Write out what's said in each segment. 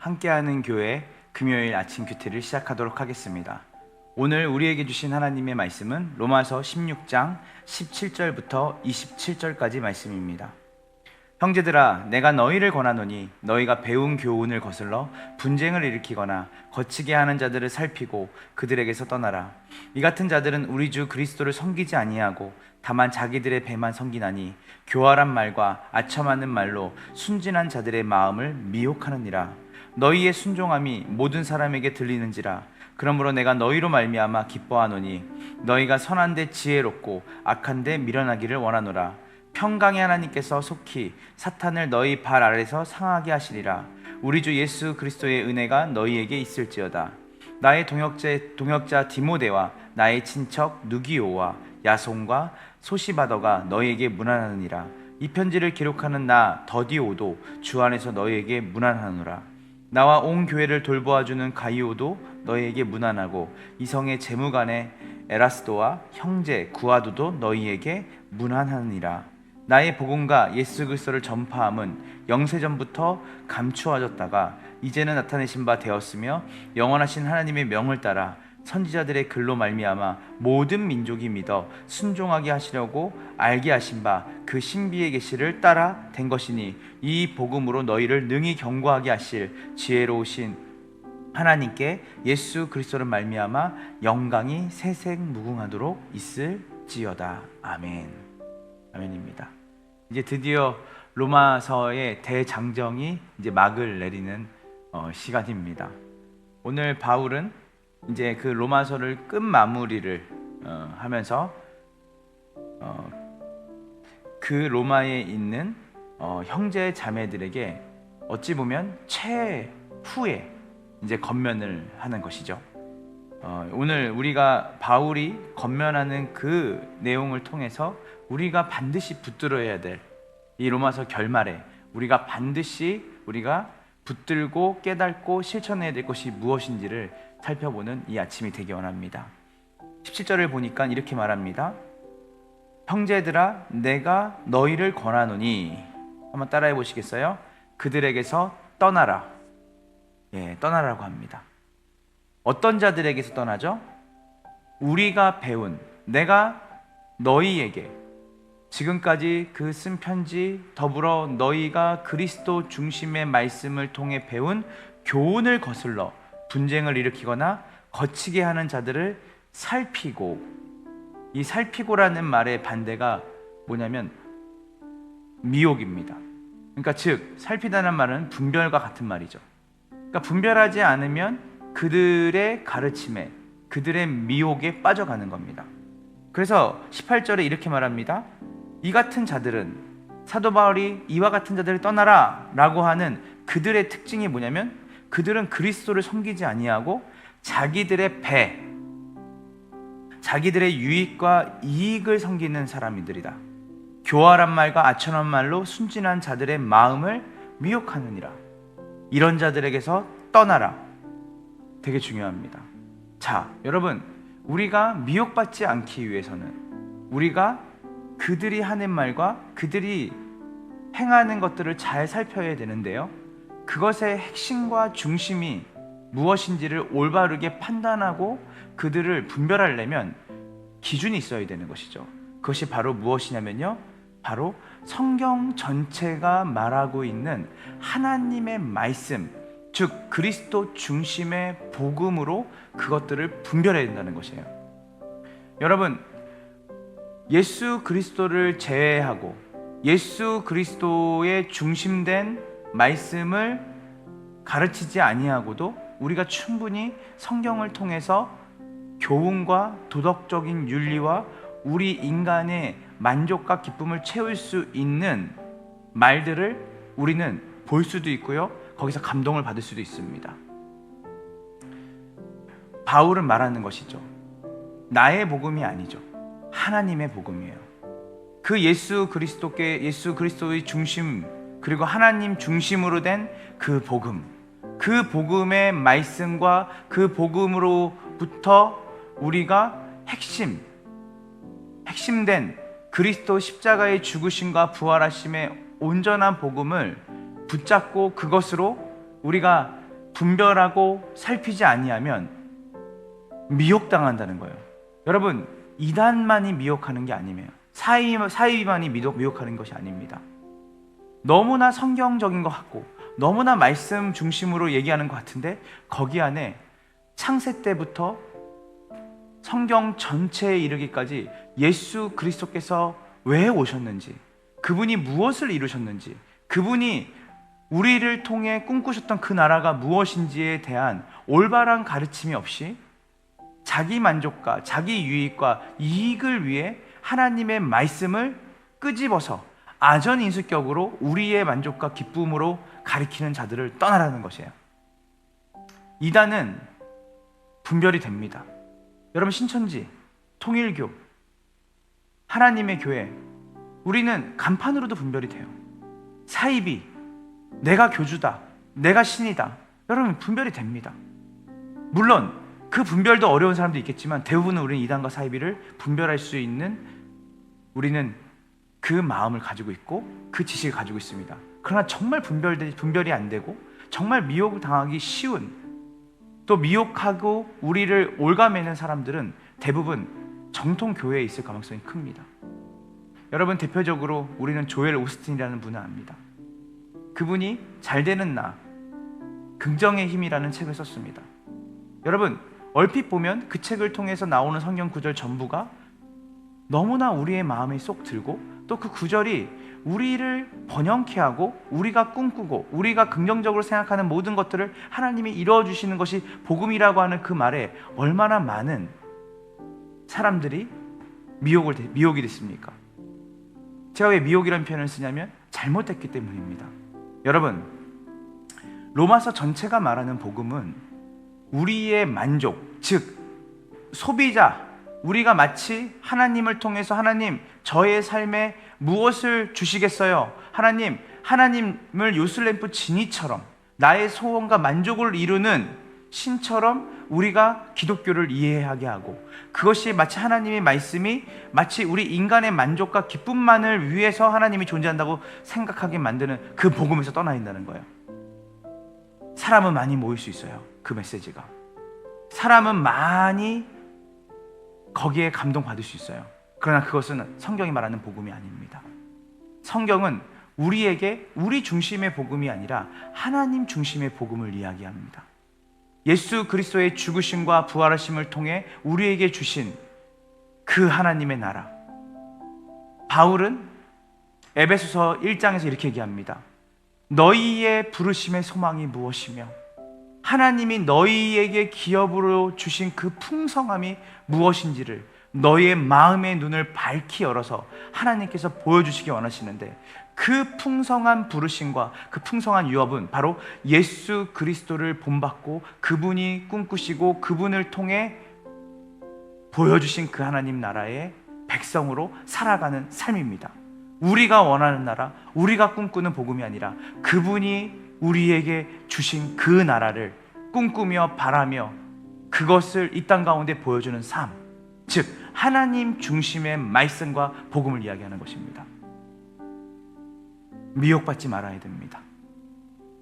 함께하는 교회 금요일 아침 큐티를 시작하도록 하겠습니다. 오늘 우리에게 주신 하나님의 말씀은 로마서 16장 17절부터 27절까지 말씀입니다. 형제들아, 내가 너희를 권하노니 너희가 배운 교훈을 거슬러 분쟁을 일으키거나 거치게 하는 자들을 살피고 그들에게서 떠나라. 이 같은 자들은 우리 주 그리스도를 섬기지 아니하고 다만 자기들의 배만 섬기나니 교활한 말과 아첨하는 말로 순진한 자들의 마음을 미혹하느니라. 너희의 순종함이 모든 사람에게 들리는지라. 그러므로 내가 너희로 말미암아 기뻐하노니 너희가 선한데 지혜롭고 악한데 미련하기를 원하노라. 평강의 하나님께서 속히 사탄을 너희 발 아래서 상하게 하시리라. 우리 주 예수 그리스도의 은혜가 너희에게 있을지어다. 나의 동역자 디모데와 나의 친척 누기오와 야손과 소시바더가 너희에게 문안하느니라. 이 편지를 기록하는 나 더디오도 주 안에서 너희에게 문안하노라. 나와 온 교회를 돌보아주는 가이오도 너희에게 문안하고 이성의 재무관의 에라스도와 형제 구아도도 너희에게 문안하느니라. 나의 복음과 예수 그리스도를 전파함은 영세전부터 감추어졌다가 이제는 나타내신 바 되었으며 영원하신 하나님의 명을 따라 선지자들의 글로 말미암아 모든 민족이 믿어 순종하게 하시려고 알게 하신 바 그 신비의 계시를 따라 된 것이니 이 복음으로 너희를 능히 경고하게 하실 지혜로우신 하나님께 예수 그리스도를 말미암아 영광이 세색무궁하도록 있을지어다. 아멘. 아멘입니다. 이제 드디어 로마서의 대장정이 이제 막을 내리는 시간입니다. 오늘 바울은 이제 그 로마서를 끝 마무리를 하면서 그 로마에 있는 형제 자매들에게 어찌 보면 최후의 이제 건면을 하는 것이죠. 오늘 우리가 바울이 건면하는 그 내용을 통해서 우리가 반드시 붙들어야 될 이 로마서 결말에 우리가 반드시 붙들고 깨닫고 실천해야 될 것이 무엇인지를 살펴보는 이 아침이 되기 원합니다. 17절을 보니까 이렇게 말합니다. 형제들아, 내가 너희를 권하노니, 한번 따라해 보시겠어요? 그들에게서 떠나라. 떠나라고 합니다. 어떤 자들에게서 떠나죠? 우리가 배운, 내가 너희에게 지금까지 그 쓴 편지 더불어 너희가 그리스도 중심의 말씀을 통해 배운 교훈을 거슬러 분쟁을 일으키거나 거치게 하는 자들을 살피고, 이 살피고라는 말의 반대가 뭐냐면 미혹입니다. 그러니까 즉 살피다는 말은 분별과 같은 말이죠. 그러니까 분별하지 않으면 그들의 가르침에, 그들의 미혹에 빠져가는 겁니다. 그래서 18절에 이렇게 말합니다. 이 같은 자들은, 사도 바울이 이와 같은 자들을 떠나라 라고 하는 그들의 특징이 뭐냐면 그들은 그리스도를 섬기지 아니하고 자기들의 배, 자기들의 유익과 이익을 섬기는 사람들이다. 교활한 말과 아첨한 말로 순진한 자들의 마음을 미혹하느니라. 이런 자들에게서 떠나라. 되게 중요합니다. 자, 여러분, 우리가 미혹받지 않기 위해서는 우리가 그들이 하는 말과 그들이 행하는 것들을 잘 살펴야 되는데요, 그것의 핵심과 중심이 무엇인지를 올바르게 판단하고 그들을 분별하려면 기준이 있어야 되는 것이죠. 그것이 바로 무엇이냐면요, 바로 성경 전체가 말하고 있는 하나님의 말씀, 즉 그리스도 중심의 복음으로 그것들을 분별해야 된다는 것이에요. 여러분, 예수 그리스도를 제외하고 예수 그리스도의 중심된 말씀을 가르치지 아니하고도 우리가 충분히 성경을 통해서 교훈과 도덕적인 윤리와 우리 인간의 만족과 기쁨을 채울 수 있는 말들을 우리는 볼 수도 있고요, 거기서 감동을 받을 수도 있습니다. 바울은 말하는 것이죠. 나의 복음이 아니죠. 하나님의 복음이에요. 그 예수 그리스도의 중심, 그리고 하나님 중심으로 된 그 복음, 그 복음의 말씀과 그 복음으로부터 우리가 핵심된 그리스도 십자가의 죽으심과 부활하심의 온전한 복음을 붙잡고 그것으로 우리가 분별하고 살피지 아니하면 미혹당한다는 거예요. 여러분, 이단만이 미혹하는 게 아니에요. 사이비만이 미혹하는 것이 아닙니다. 너무나 성경적인 것 같고 너무나 말씀 중심으로 얘기하는 것 같은데 거기 안에 창세 때부터 성경 전체에 이르기까지 예수 그리스도께서 왜 오셨는지, 그분이 무엇을 이루셨는지, 그분이 우리를 통해 꿈꾸셨던 그 나라가 무엇인지에 대한 올바른 가르침이 없이 자기 만족과 자기 유익과 이익을 위해 하나님의 말씀을 끄집어서 아전인수격으로 우리의 만족과 기쁨으로 가리키는 자들을 떠나라는 것이에요. 이단은 분별이 됩니다. 여러분, 신천지, 통일교, 하나님의 교회, 우리는 간판으로도 분별이 돼요. 사이비, 내가 교주다, 내가 신이다, 여러분 분별이 됩니다. 물론 그 분별도 어려운 사람도 있겠지만 대부분은 우리는 이단과 사이비를 분별할 수 있는, 우리는 그 마음을 가지고 있고 그 지식을 가지고 있습니다. 그러나 정말 분별이 안 되고 정말 미혹을 당하기 쉬운, 또 미혹하고 우리를 올가매는 사람들은 대부분 정통 교회에 있을 가능성이 큽니다. 여러분, 대표적으로 우리는 조엘 오스틴이라는 분을 압니다. 그분이 잘되는 나, 긍정의 힘이라는 책을 썼습니다. 여러분, 얼핏 보면 그 책을 통해서 나오는 성경 구절 전부가 너무나 우리의 마음에 쏙 들고 또 그 구절이 우리를 번영케 하고 우리가 꿈꾸고 우리가 긍정적으로 생각하는 모든 것들을 하나님이 이루어주시는 것이 복음이라고 하는 그 말에 얼마나 많은 사람들이 미혹이 됐습니까? 제가 왜 미혹이라는 표현을 쓰냐면 잘못됐기 때문입니다. 여러분, 로마서 전체가 말하는 복음은 우리의 만족, 즉 소비자, 우리가 마치 하나님을 통해서 하나님, 저의 삶에 무엇을 주시겠어요? 하나님을 요술램프 지니처럼 나의 소원과 만족을 이루는 신처럼 우리가 기독교를 이해하게 하고, 그것이 마치 하나님의 말씀이 마치 우리 인간의 만족과 기쁨만을 위해서 하나님이 존재한다고 생각하게 만드는 그 복음에서 떠나 있다는 거예요. 사람은 많이 모일 수 있어요. 그 메시지가 사람은 많이 거기에 감동받을 수 있어요. 그러나 그것은 성경이 말하는 복음이 아닙니다. 성경은 우리에게 우리 중심의 복음이 아니라 하나님 중심의 복음을 이야기합니다. 예수 그리스도의 죽으심과 부활하심을 통해 우리에게 주신 그 하나님의 나라. 바울은 에베소서 1장에서 이렇게 얘기합니다. 너희의 부르심의 소망이 무엇이며 하나님이 너희에게 기업으로 주신 그 풍성함이 무엇인지를 너희의 마음의 눈을 밝히 열어서 하나님께서 보여주시기 원하시는데, 그 풍성한 부르심과 그 풍성한 유업은 바로 예수 그리스도를 본받고 그분이 꿈꾸시고 그분을 통해 보여주신 그 하나님 나라의 백성으로 살아가는 삶입니다. 우리가 원하는 나라, 우리가 꿈꾸는 복음이 아니라 그분이 우리에게 주신 그 나라를 꿈꾸며 바라며 그것을 이 땅 가운데 보여주는 삶, 즉 하나님 중심의 말씀과 복음을 이야기하는 것입니다. 미혹받지 말아야 됩니다.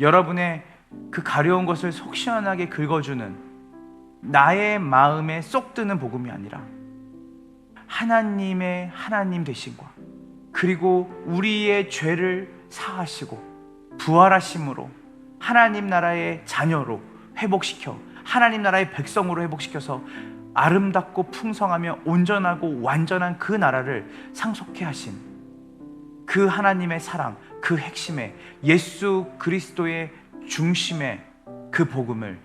여러분의 그 가려운 것을 속 시원하게 긁어주는 나의 마음에 쏙 드는 복음이 아니라 하나님의 하나님 되심과 그리고 우리의 죄를 사하시고 부활하심으로 하나님 나라의 자녀로 회복시켜 하나님 나라의 백성으로 회복시켜서 아름답고 풍성하며 온전하고 완전한 그 나라를 상속케 하신 그 하나님의 사랑, 그 핵심에 예수 그리스도의 중심의 그 복음을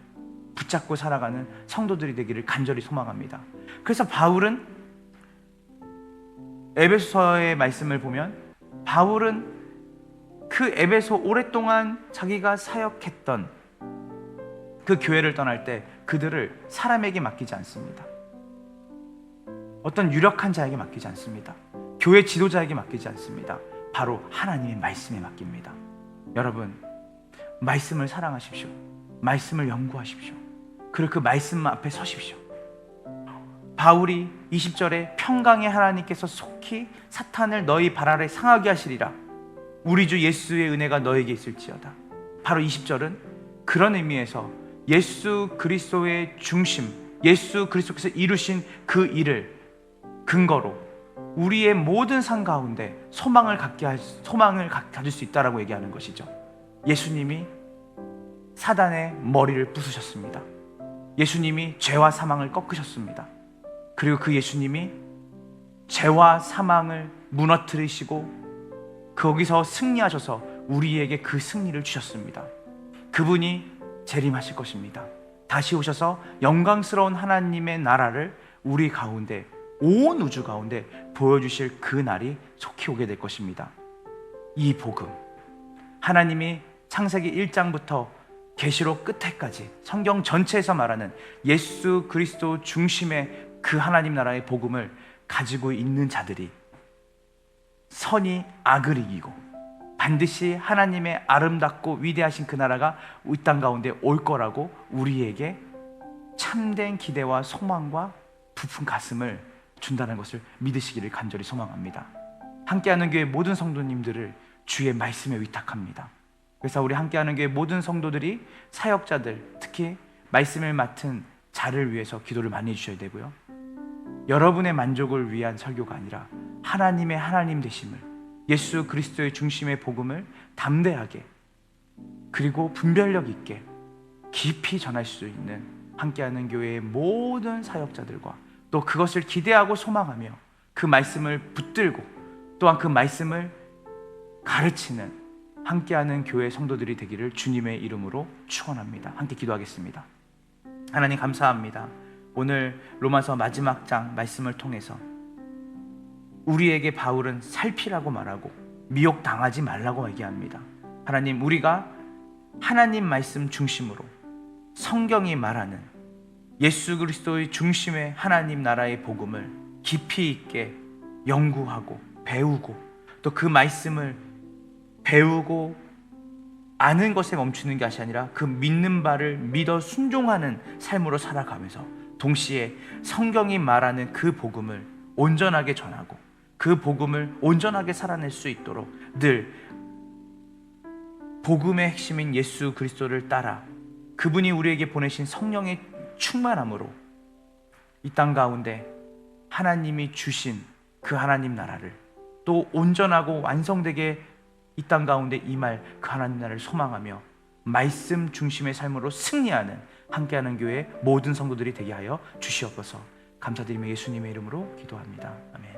붙잡고 살아가는 성도들이 되기를 간절히 소망합니다. 그래서 바울은 에베소서의 말씀을 보면 바울은 그 에베소 오랫동안 자기가 사역했던 그 교회를 떠날 때 그들을 사람에게 맡기지 않습니다. 어떤 유력한 자에게 맡기지 않습니다. 교회 지도자에게 맡기지 않습니다. 바로 하나님의 말씀에 맡깁니다. 여러분, 말씀을 사랑하십시오. 말씀을 연구하십시오. 그리고 그 말씀 앞에 서십시오. 바울이 20절에 평강의 하나님께서 속히 사탄을 너희 발 아래 상하게 하시리라. 우리 주 예수의 은혜가 너에게 있을지어다. 바로 20절은 그런 의미에서 예수 그리스도의 중심, 예수 그리스도께서 이루신 그 일을 근거로 우리의 모든 삶 가운데 소망을 가질 수 있다라고 얘기하는 것이죠. 예수님이 사단의 머리를 부수셨습니다. 예수님이 죄와 사망을 꺾으셨습니다. 그리고 그 예수님이 죄와 사망을 무너뜨리시고 거기서 승리하셔서 우리에게 그 승리를 주셨습니다. 그분이 재림하실 것입니다. 다시 오셔서 영광스러운 하나님의 나라를 우리 가운데, 온 우주 가운데 보여주실 그 날이 속히 오게 될 것입니다. 이 복음, 하나님이 창세기 1장부터 계시록 끝에까지 성경 전체에서 말하는 예수 그리스도 중심의 그 하나님 나라의 복음을 가지고 있는 자들이 선이 악을 이기고 반드시 하나님의 아름답고 위대하신 그 나라가 이 땅 가운데 올 거라고 우리에게 참된 기대와 소망과 부푼 가슴을 준다는 것을 믿으시기를 간절히 소망합니다. 함께하는 교회 모든 성도님들을 주의 말씀에 위탁합니다. 그래서 우리 함께하는 교회 모든 성도들이 사역자들, 특히 말씀을 맡은 자를 위해서 기도를 많이 해주셔야 되고요, 여러분의 만족을 위한 설교가 아니라 하나님의 하나님 되심을, 예수 그리스도의 중심의 복음을 담대하게 그리고 분별력 있게 깊이 전할 수 있는 함께하는 교회의 모든 사역자들과 또 그것을 기대하고 소망하며 그 말씀을 붙들고 또한 그 말씀을 가르치는 함께하는 교회 성도들이 되기를 주님의 이름으로 축원합니다. 함께 기도하겠습니다. 하나님 감사합니다. 오늘 로마서 마지막 장 말씀을 통해서 우리에게 바울은 살피라고 말하고 미혹당하지 말라고 얘기합니다. 하나님, 우리가 하나님 말씀 중심으로 성경이 말하는 예수 그리스도의 중심의 하나님 나라의 복음을 깊이 있게 연구하고 배우고 또 그 말씀을 배우고 아는 것에 멈추는 것이 아니라 그 믿는 바를 믿어 순종하는 삶으로 살아가면서 동시에 성경이 말하는 그 복음을 온전하게 전하고 그 복음을 온전하게 살아낼 수 있도록 늘 복음의 핵심인 예수 그리스도를 따라 그분이 우리에게 보내신 성령의 충만함으로 이 땅 가운데 하나님이 주신 그 하나님 나라를 또 온전하고 완성되게 이 땅 가운데 임할 그 하나님 나라를 소망하며 말씀 중심의 삶으로 승리하는 함께하는 교회 모든 성도들이 되게 하여 주시옵소서. 감사드리며 예수님의 이름으로 기도합니다. 아멘.